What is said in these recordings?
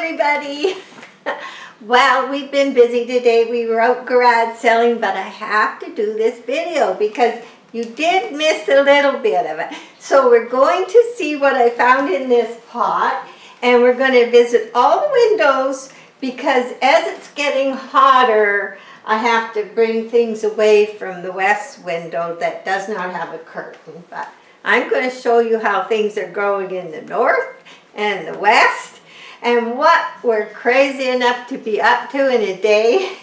everybody. Well, we've been busy today. We were out garage selling, but I have to do this video because you did miss a little bit of it. So we're going to see what I found in this pot, and we're going to visit all the windows because as it's getting hotter, I have to bring things away from the west window that does not have a curtain. But I'm going to show you how things are growing in the north and the west, and what we're crazy enough to be up to in a day,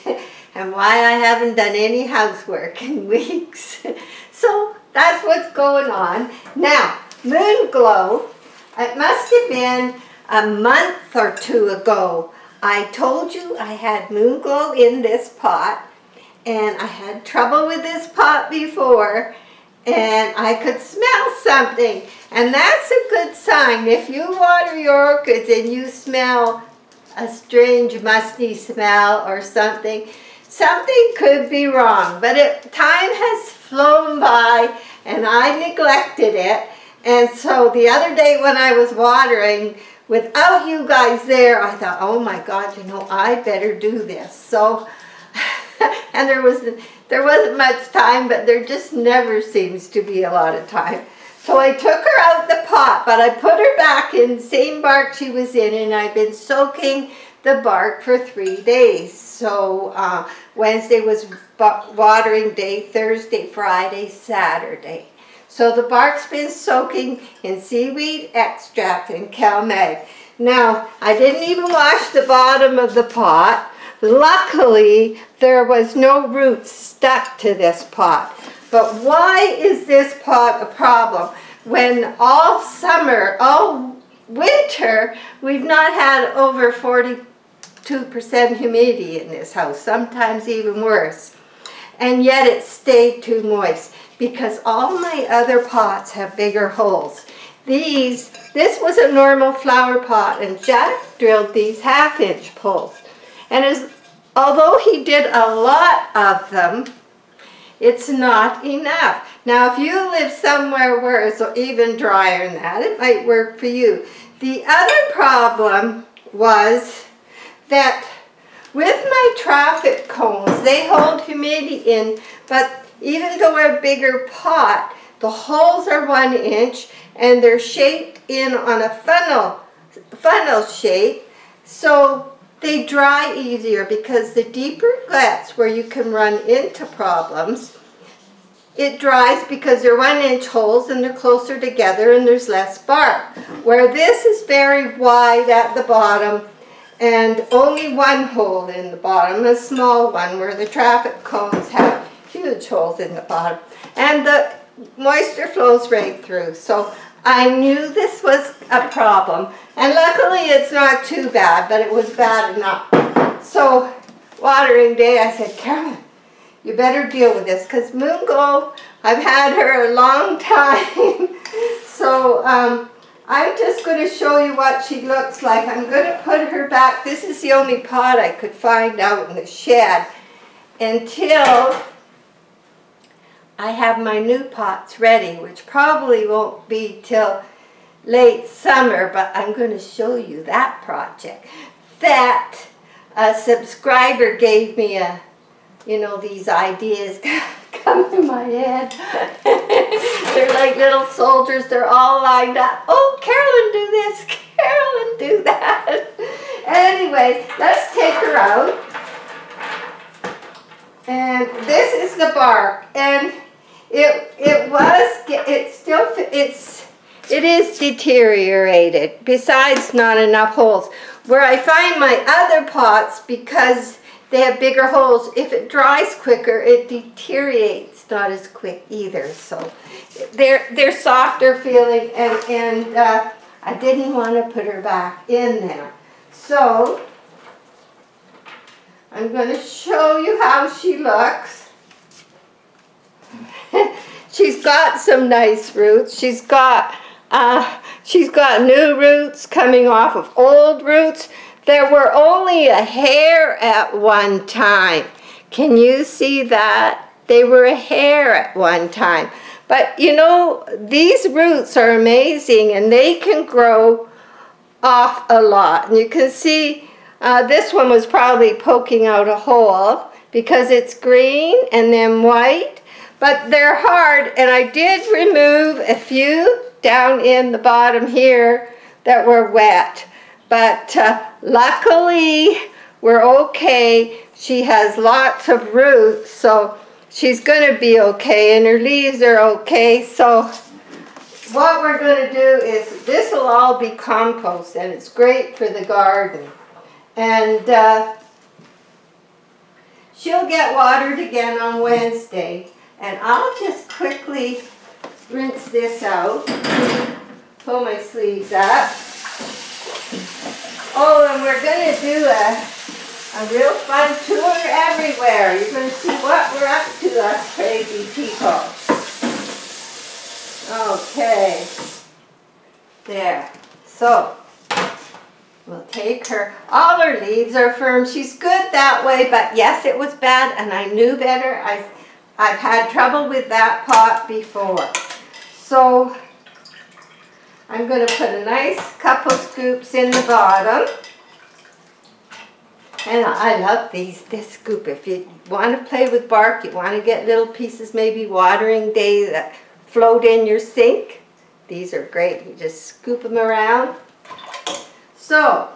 and why I haven't done any housework in weeks. So that's what's going on. Now, moon glow, it must have been a month or two ago. I told you I had moon glow in this pot, and I had trouble with this pot before, and I could smell something, and that's a good sign. If you water your orchids and you smell a strange musty smell or something, something could be wrong. But time has flown by and I neglected it, and so the other day when I was watering without you guys there, I thought, oh my God, you know, I better do this. So and there wasn't much time, but there just never seems to be a lot of time. So I took her out the pot, but I put her back in the same bark she was in, and I've been soaking the bark for 3 days. So Wednesday was watering day, Thursday, Friday, Saturday. So the bark's been soaking in seaweed extract and CalMag. Now, I didn't even wash the bottom of the pot. Luckily, there was no roots stuck to this pot. But why is this pot a problem when all summer, all winter, we've not had over 42% humidity in this house, sometimes even worse. And yet it stayed too moist because all my other pots have bigger holes. This was a normal flower pot, and Jack drilled these 1/2-inch holes. And although he did a lot of them, it's not enough. Now, if you live somewhere where it's even drier than that, it might work for you. The other problem was that with my traffic cones, they hold humidity in, but even though we're a bigger pot, the holes are 1 inch and they're shaped in on a funnel shape, so they dry easier because the deeper it gets where you can run into problems, it dries because they're 1 inch holes and they're closer together and there's less bark. Where this is very wide at the bottom and only 1 hole in the bottom, a small one, where the traffic cones have huge holes in the bottom. And the moisture flows right through. So I knew this was a problem. And luckily it's not too bad, but it was bad enough. So watering day, I said, Carolyn, you better deal with this, because moon glow, I've had her a long time. So I'm just going to show you what she looks like. I'm going to put her back. This is the only pot I could find out in the shed until I have my new pots ready, which probably won't be till late summer, but I'm going to show you that project. That a subscriber gave me these ideas come to my head. They're like little soldiers. They're all lined up. Oh, Carolyn, do this. Carolyn, do that. Anyway, let's take her out. And this is the bark, and it is deteriorated, besides not enough holes. Where I find my other pots, because they have bigger holes, if it dries quicker, it deteriorates not as quick either. So they're softer feeling, and I didn't want to put her back in there. So I'm going to show you how she looks. She's got some nice roots. She's got new roots coming off of old roots. There were only a hair at one time. Can you see that? They were a hair at one time. But you know, these roots are amazing, and they can grow off a lot. And you can see this one was probably poking out a hole because it's green and then white. But they're hard, and I did remove a few down in the bottom here that were wet. But luckily, we're okay. She has lots of roots, so she's going to be okay, and her leaves are okay. So what we're going to do is, this will all be compost, and it's great for the garden. And she'll get watered again on Wednesday. And I'll just quickly rinse this out. Pull my sleeves up. Oh, and we're going to do a real fun tour everywhere. You're going to see what we're up to, us crazy people. Okay. There. So, we'll take her. All her leaves are firm. She's good that way, but yes, it was bad, and I knew better. I've had trouble with that pot before. So I'm going to put a nice couple scoops in the bottom. And I love this scoop. If you want to play with bark, you want to get little pieces, maybe watering day, that float in your sink. These are great. You just scoop them around. So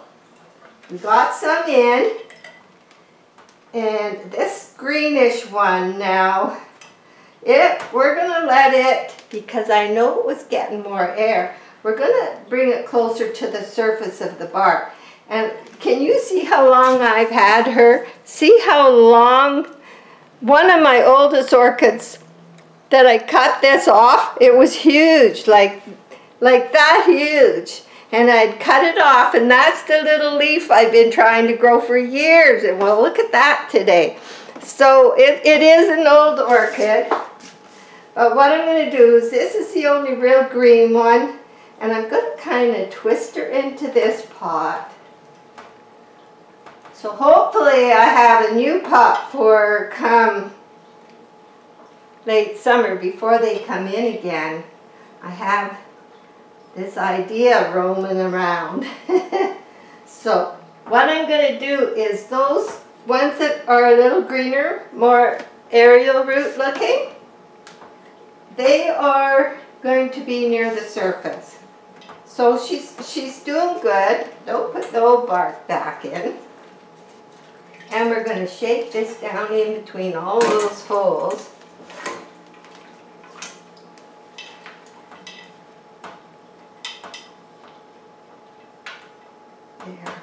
we got some in. And this greenish one now, we're going to let it, because I know it was getting more air, we're going to bring it closer to the surface of the bark. And can you see how long I've had her? See how long? One of my oldest orchids that I cut this off, it was huge, like that huge. And I'd cut it off, and that's the little leaf I've been trying to grow for years. And well, look at that today. So it is an old orchid. But what I'm going to do is, this is the only real green one. And I'm going to kind of twist her into this pot. So hopefully I have a new pot for come late summer, before they come in again. I have this idea roaming around. So what I'm going to do is, those ones that are a little greener, more aerial root looking, they are going to be near the surface. So she's doing good. Don't put the old bark back in. And we're going to shake this down in between all those holes. There.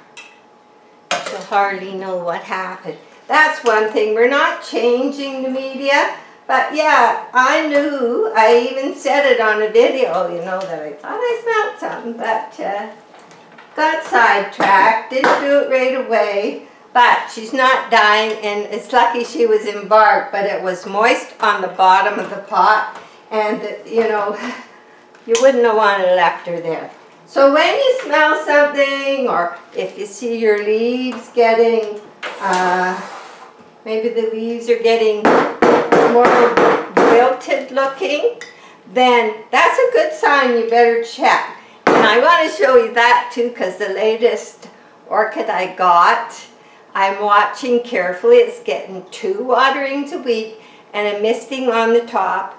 She'll hardly know what happened. That's one thing. We're not changing the media. But yeah, I knew. I even said it on a video, you know, that I thought I smelled something. But got sidetracked. Didn't do it right away. But she's not dying, and it's lucky she was in bark. But it was moist on the bottom of the pot. And, you know, you wouldn't have wanted to left her there. So when you smell something, or if you see your leaves getting, maybe the leaves are getting more wilted looking, then that's a good sign. You better check. And I want to show you that too, because the latest orchid I got, I'm watching carefully. It's getting 2 waterings a week, and I'm misting on the top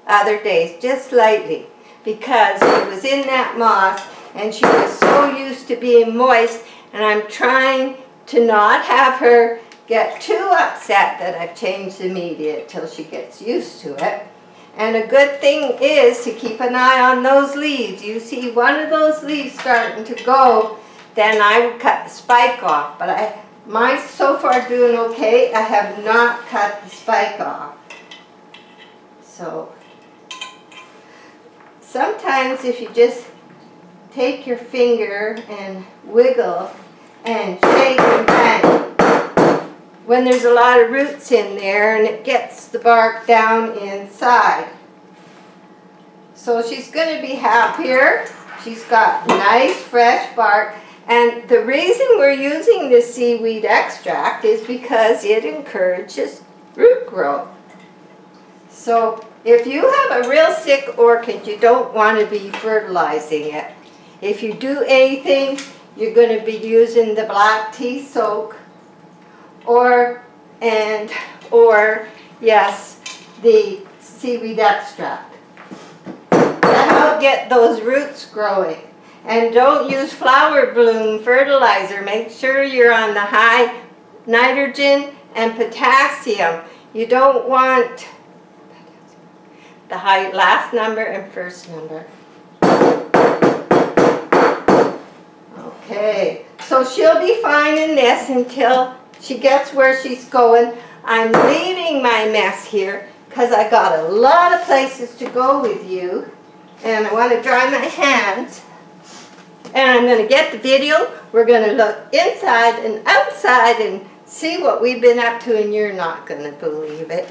other days, just lightly, because she was in that moss and she was so used to being moist, and I'm trying to not have her get too upset that I've changed the media till she gets used to it. And a good thing is to keep an eye on those leaves. You see one of those leaves starting to go, then I would cut the spike off. But mine's so far doing okay. I have not cut the spike off. So sometimes if you just take your finger and wiggle and shake and bang, when there's a lot of roots in there, and it gets the bark down inside. So she's going to be happier. She's got nice fresh bark. And the reason we're using this seaweed extract is because it encourages root growth. So if you have a real sick orchid, you don't want to be fertilizing it. If you do anything, you're going to be using the black tea soak or yes, the seaweed extract. That'll get those roots growing. And don't use flower bloom fertilizer. Make sure you're on the high nitrogen and potassium. You don't want the high last number and first number. Okay, so she'll be fine in this until she gets where she's going. I'm leaving my mess here because I got a lot of places to go with you, and I want to dry my hands. And I'm going to get the video. We're going to look inside and outside and see what we've been up to, and you're not going to believe it.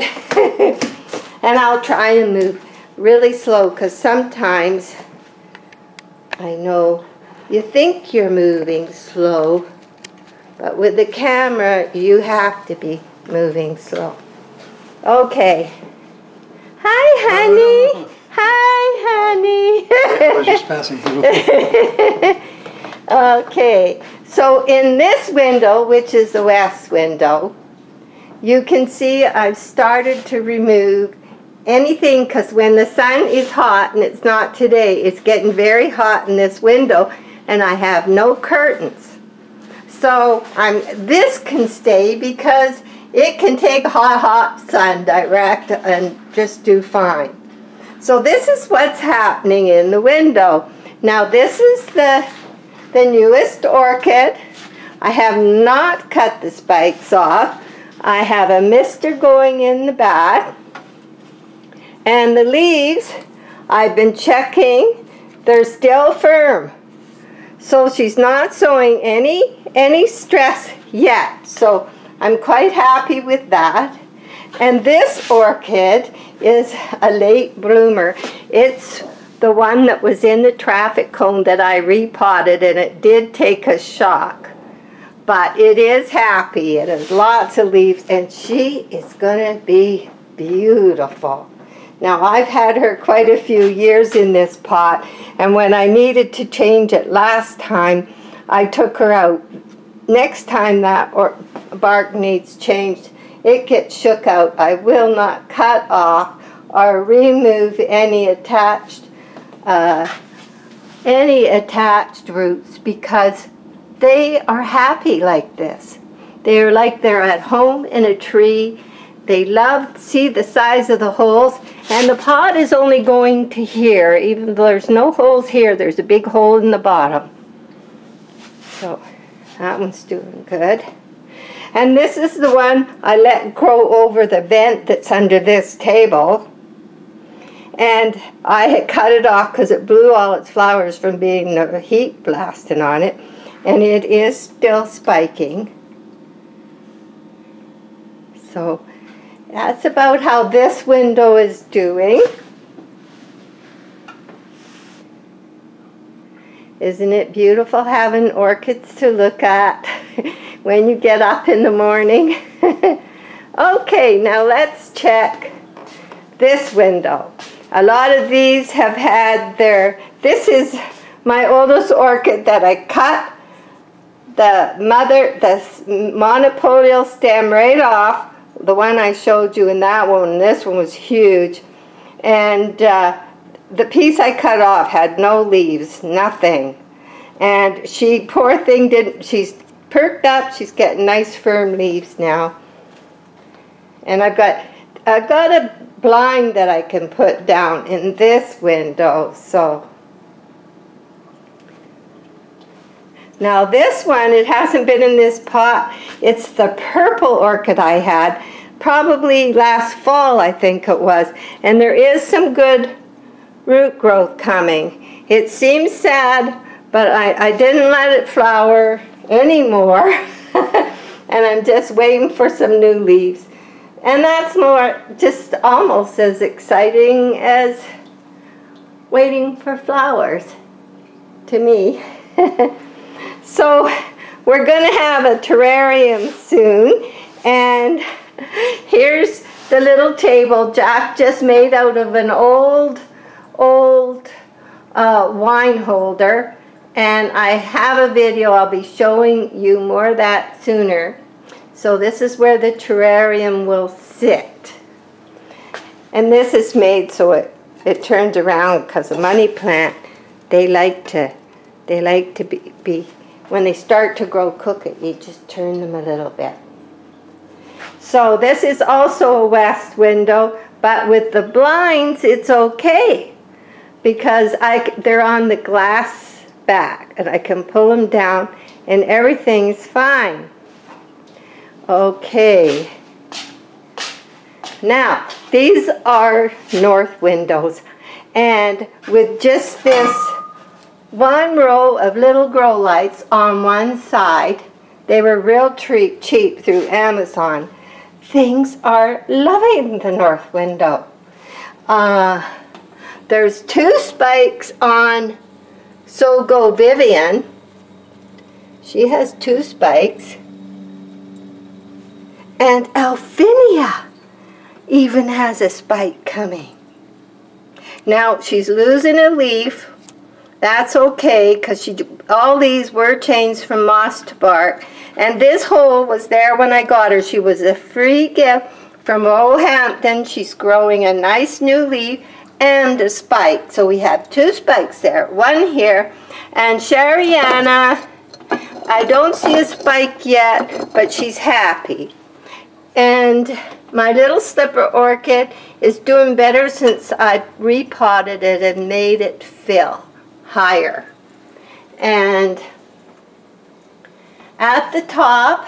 And I'll try and move really slow because sometimes I know you think you're moving slow, but with the camera you have to be moving slow. Okay. Hi, honey. Hi, honey. I was just passing through. Okay, so in this window, which is the west window, you can see I've started to remove anything, because when the sun is hot, and it's not today, it's getting very hot in this window, and I have no curtains. So this can stay because it can take hot sun direct and just do fine. So this is what's happening in the window. Now this is the newest orchid. I have not cut the spikes off. I have a mister going in the back. And the leaves, I've been checking, they're still firm. So she's not showing any stress yet. So I'm quite happy with that. And this orchid is a late bloomer. It's the one that was in the traffic cone that I repotted, and it did take a shock. But it is happy. It has lots of leaves, and she is going to be beautiful. Now, I've had her quite a few years in this pot, and when I needed to change it last time, I took her out. Next time that bark needs changed, it gets shook out. I will not cut off or remove any attached roots because they are happy like this. They're like they're at home in a tree. They love to see the size of the holes, and the pot is only going to here. Even though there's no holes here, there's a big hole in the bottom. So that one's doing good. And this is the one I let grow over the vent that's under this table. And I had cut it off because it blew all its flowers from being the heat blasting on it. And it is still spiking. So that's about how this window is doing. Isn't it beautiful having orchids to look at when you get up in the morning? Okay, now let's check this window. A lot of these have had this is my oldest orchid that I cut the monopodial stem right off. The one I showed you in that one, this one was huge. And the piece I cut off had no leaves, nothing. And she, poor thing, she's perked up, she's getting nice firm leaves now. And I've got a blind that I can put down in this window, so. Now this one, it hasn't been in this pot. It's the purple orchid I had, probably last fall I think it was. And there is some good root growth coming. It seems sad, but I didn't let it flower anymore. And I'm just waiting for some new leaves. And that's more, just almost as exciting as waiting for flowers to me. So we're going to have a terrarium soon. And here's the little table Jack just made out of an old wine holder. And I have a video, I'll be showing you more of that sooner. So this is where the terrarium will sit. And this is made so it turns around, because the money plant, they like to be when they start to grow crooked, you just turn them a little bit. So this is also a west window, but with the blinds it's okay, because they're on the glass back and I can pull them down and everything's fine. Okay. Now, these are north windows, and with just this one row of little grow lights on one side, they were real cheap through Amazon. Things are loving the north window. There's 2 spikes on So Go Vivian. She has 2 spikes. And Alphinia even has a spike coming. Now she's losing a leaf. That's okay, because all these were changed from moss to bark. And this hole was there when I got her. She was a free gift from Roehampton. She's growing a nice new leaf and a spike. So we have 2 spikes there, one here. And Shariana, I don't see a spike yet, but she's happy. And my little slipper orchid is doing better since I repotted it and made it fill higher. And at the top,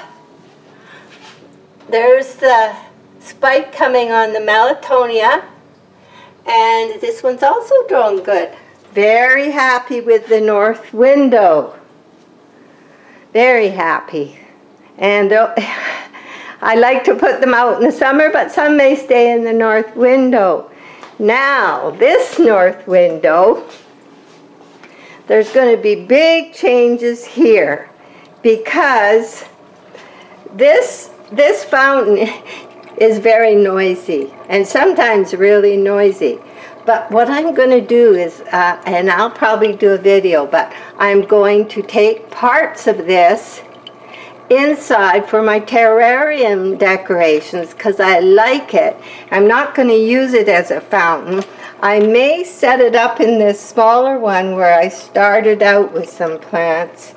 there's the spike coming on the Melatonia, and this one's also doing good. Very happy with the north window. Very happy. And I like to put them out in the summer, but some may stay in the north window. Now, this north window, there's going to be big changes here, because this fountain is very noisy and sometimes really noisy. But what I'm going to do is, and I'll probably do a video, but I'm going to take parts of this inside for my terrarium decorations, because I like it. I'm not going to use it as a fountain. I may set it up in this smaller one where I started out with some plants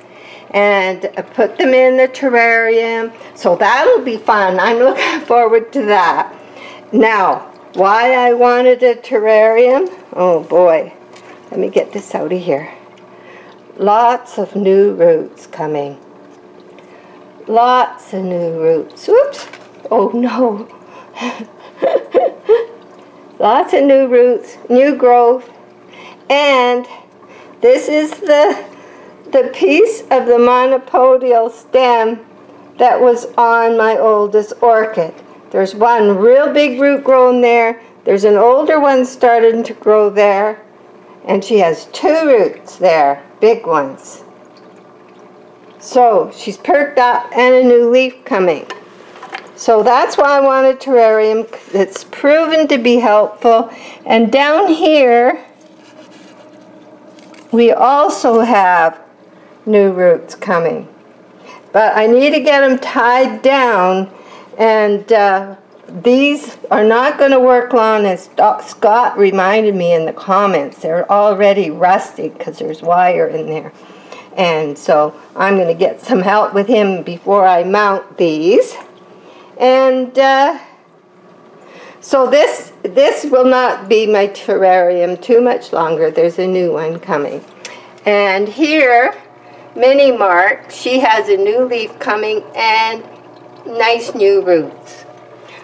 and put them in the terrarium. So that'll be fun. I'm looking forward to that. Now, why I wanted a terrarium? Oh boy, let me get this out of here. Lots of new roots coming. Lots of new roots. Oops. Oh no. Lots of new roots, new growth. And this is the piece of the monopodial stem that was on my oldest orchid. There's one real big root grown there. There's an older one starting to grow there. And she has 2 roots there, big ones. So she's perked up and a new leaf coming. So that's why I want a terrarium. It's proven to be helpful. And down here, we also have new roots coming. But I need to get them tied down, and these are not going to work long, as Scott reminded me in the comments. They're already rusty because there's wire in there. And so I'm going to get some help with him before I mount these. And so this will not be my terrarium too much longer. There's a new one coming. And here, Minnie Mark, she has a new leaf coming and nice new roots.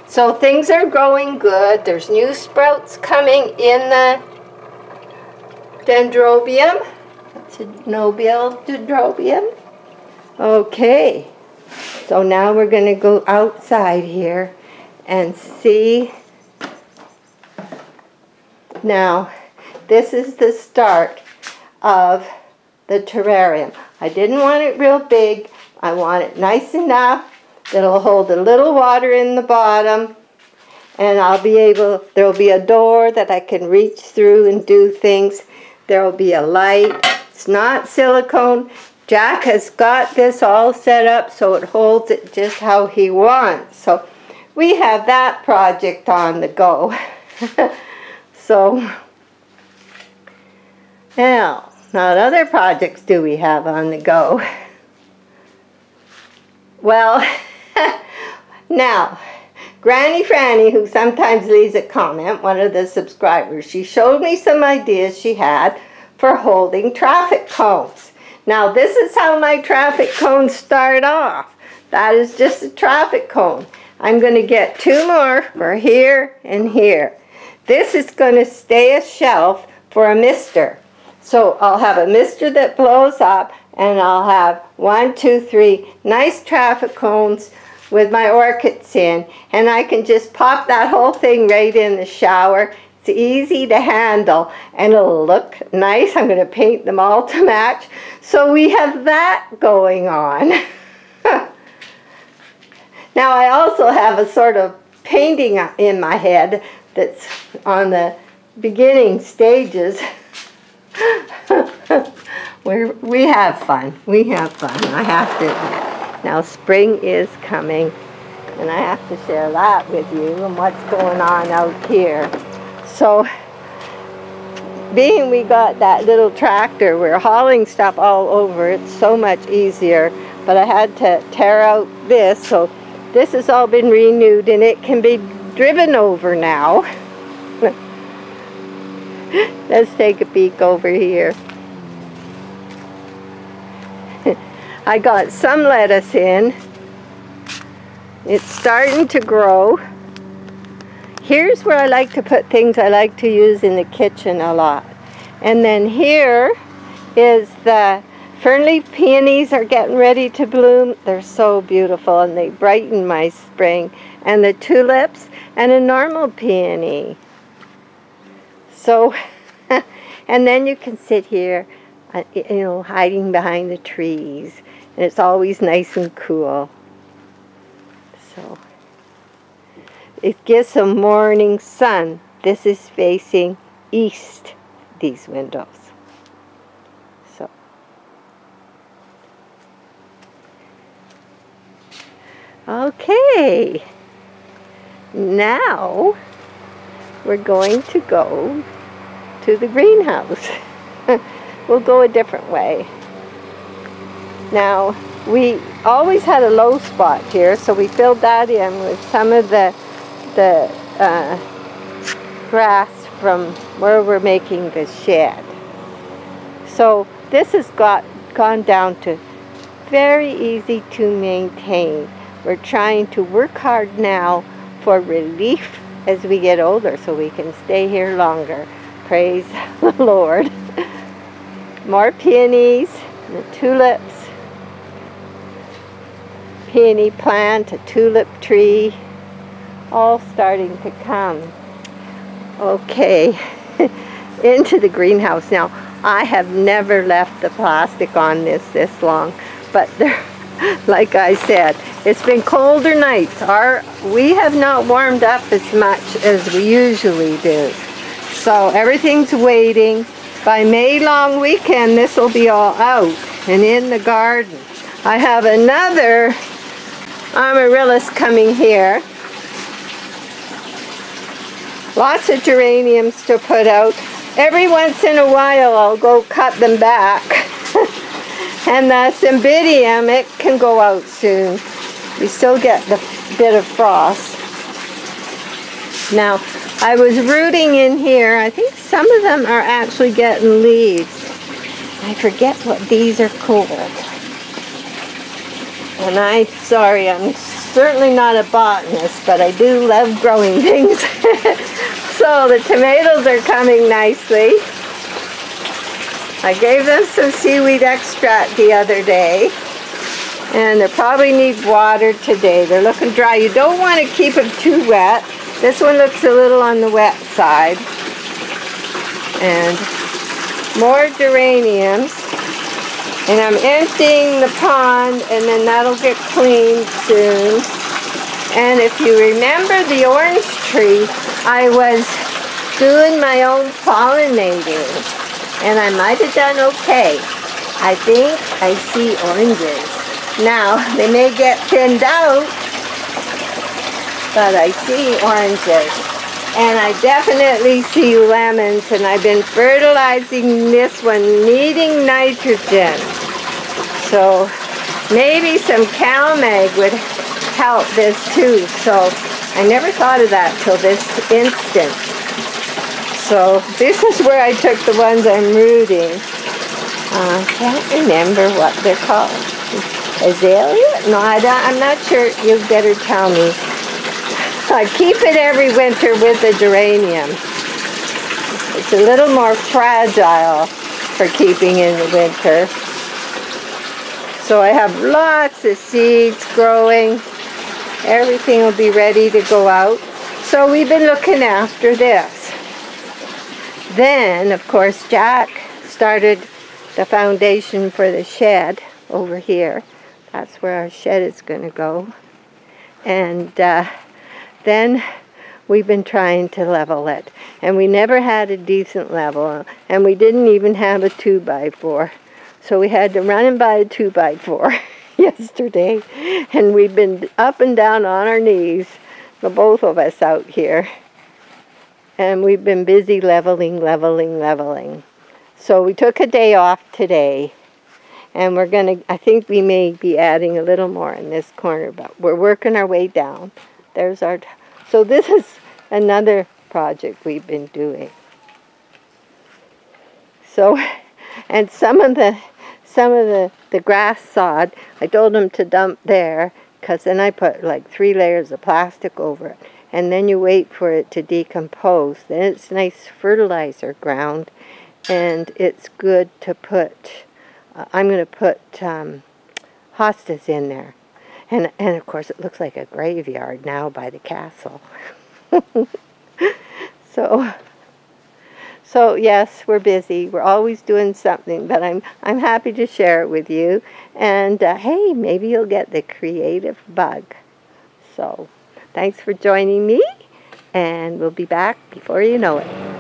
So things are growing good. There's new sprouts coming in the dendrobium. That's a nobile dendrobium. Okay. So now we're going to go outside here and see. Now, this is the start of the terrarium. I didn't want it real big. I want it nice enough that it'll hold a little water in the bottom, and there'll be a door that I can reach through and do things. There'll be a light It's not silicone. Jack has got this all set up so it holds it just how he wants. So we have that project on the go. So now, what other projects do we have on the go? Well, now, Granny Franny, who sometimes leaves a comment, one of the subscribers, she showed me some ideas she had for holding traffic cones. Now, this is how my traffic cones start off. That is just a traffic cone. I'm going to get 2 more for here and here. This is going to stay a shelf for a mister. So I'll have a mister that blows up, and I'll have 1, 2, 3 nice traffic cones with my orchids in, and I can just pop that whole thing right in the shower. It's easy to handle, and it'll look nice. I'm going to paint them all to match. So we have that going on. Now I also have a sort of painting in my head that's on the beginning stages. Where we have fun. We have fun, I have to admit. Now spring is coming, and I have to share that with you and what's going on out here. So, being we got that little tractor, we're hauling stuff all over. It's so much easier, but I had to tear out this, so this has all been renewed and it can be driven over now. Let's take a peek over here. I got some lettuce in. It's starting to grow. Here's where I like to put things I like to use in the kitchen a lot. And then here is the fernleaf peonies are getting ready to bloom. They're so beautiful and they brighten my spring. And the tulips and a normal peony. So, and then you can sit here, you know, hiding behind the trees. And it's always nice and cool. So, it gives some morning sun. This is facing east, these windows. So, okay. Now, we're going to go to the greenhouse. We'll go a different way. Now, we always had a low spot here, so we filled that in with some of the grass from where we're making the shed. So this has gone down to very easy to maintain. We're trying to work hard now for relief as we get older so we can stay here longer. Praise the Lord. More peonies, the tulips, peony plant, a tulip tree, all starting to come. Okay, into the greenhouse now. I have never left the plastic on this long, but there, like I said, it's been colder nights. We have not warmed up as much as we usually do. So everything's waiting. By May long weekend, this will be all out and in the garden. I have another amaryllis coming here. Lots of geraniums to put out. Every once in a while I'll go cut them back. And the cymbidium, it can go out soon. We still get the bit of frost. Now, I was rooting in here. I think some of them are actually getting leaves. I forget what these are called. And I'm sorry, I'm certainly not a botanist, but I do love growing things. So the tomatoes are coming nicely. I gave them some seaweed extract the other day. And they probably need water today. They're looking dry. You don't want to keep them too wet. This one looks a little on the wet side. And more geraniums. And I'm emptying the pond, and then that'll get cleaned soon. And if you remember the orange tree, I was doing my own pollinating. and I might have done okay. I think I see oranges. Now, they may get thinned out, but I see oranges. And I definitely see lemons, and I've been fertilizing this one, needing nitrogen. So maybe some CalMag would help this too. So I never thought of that till this instant. So this is where I took the ones I'm rooting. I can't remember what they're called. Azalea? No, I'm not sure. You better tell me. I keep it every winter with the geranium. It's a little more fragile for keeping in the winter. So I have lots of seeds growing. Everything will be ready to go out. So we've been looking after this. Then, of course, Jack started the foundation for the shed over here. That's where our shed is going to go. And then we've been trying to level it. And we never had a decent level. And we didn't even have a 2x4. So we had to run and buy a 2x4 yesterday. And we've been up and down on our knees, the both of us out here. And we've been busy leveling. So we took a day off today. And we're going to, I think we may be adding a little more in this corner, but we're working our way down. There's our, so this is another project we've been doing. So, and some of the grass sod, I told them to dump there, because then I put like 3 layers of plastic over it. And then you wait for it to decompose. Then it's nice fertilizer ground, and it's good to put, I'm going to put hostas in there. And of course it looks like a graveyard now by the castle. So yes, we're busy. We're always doing something, but I'm happy to share it with you. And hey, maybe you'll get the creative bug. So thanks for joining me, and we'll be back before you know it.